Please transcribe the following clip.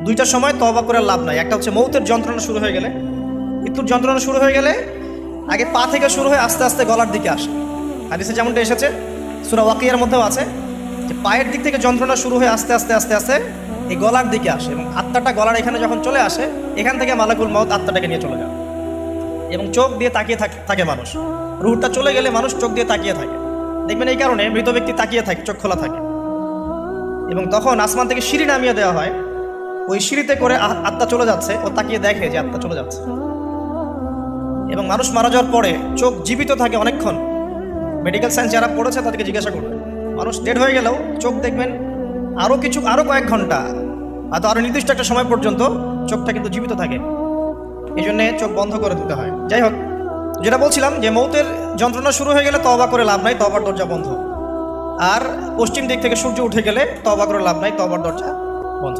দুইটা সময় তওবা করে লাভ নাই। একটা হচ্ছে মৌতের যন্ত্রণা শুরু হয়ে গেলে, মৃত্যুর যন্ত্রণা শুরু হয়ে গেলে আগে পা থেকে শুরু হয়ে আস্তে আস্তে গলার দিকে আসে। হাদিসে যেমনটা এসেছে, সূরা ওয়াকিয়ার মধ্যেও আছে যে পায়ের দিক থেকে যন্ত্রণা শুরু হয়ে আস্তে আস্তে আস্তে আস্তে এই গলার দিকে আসে, এবং আত্মাটা গলার এখানে যখন চলে আসে, এখান থেকে মালাকুল মউত আত্মাটাকে নিয়ে চলে যায়। এবং চোখ দিয়ে তাকিয়ে থাকে মানুষ, রুহটা চলে গেলে মানুষ চোখ দিয়ে তাকিয়ে থাকে। দেখবেন এই কারণে মৃত ব্যক্তি তাকিয়ে থাকে, চোখ খোলা থাকে। এবং তখন আসমান থেকে সিঁড়ি নামিয়ে দেওয়া হয়, ওই সিঁড়িতে করে আত্মা চলে যাচ্ছে, ও তাকিয়ে দেখে যে আত্মা চলে যাচ্ছে। এবং মানুষ মারা যাওয়ার পরে চোখ জীবিত থাকে অনেকক্ষণ। মেডিকেল সায়েন্স যারা পড়েছে তাদেরকে জিজ্ঞাসা করবে, মানুষ ডেড হয়ে গেলেও চোখ দেখবেন আরও কয়েক ঘন্টা, হয়তো আরও নির্দিষ্ট একটা সময় পর্যন্ত চোখটা কিন্তু জীবিত থাকে। এই জন্যে চোখ বন্ধ করে দিতে হয়। যাই হোক, যেটা বলছিলাম যে মৌতের যন্ত্রণা শুরু হয়ে গেলে তওবা করে লাভ নাই, তওবার দরজা বন্ধ। আর পশ্চিম দিক থেকে সূর্য উঠে গেলে তওবা করে লাভ নাই, তওবার দরজা বন্ধ।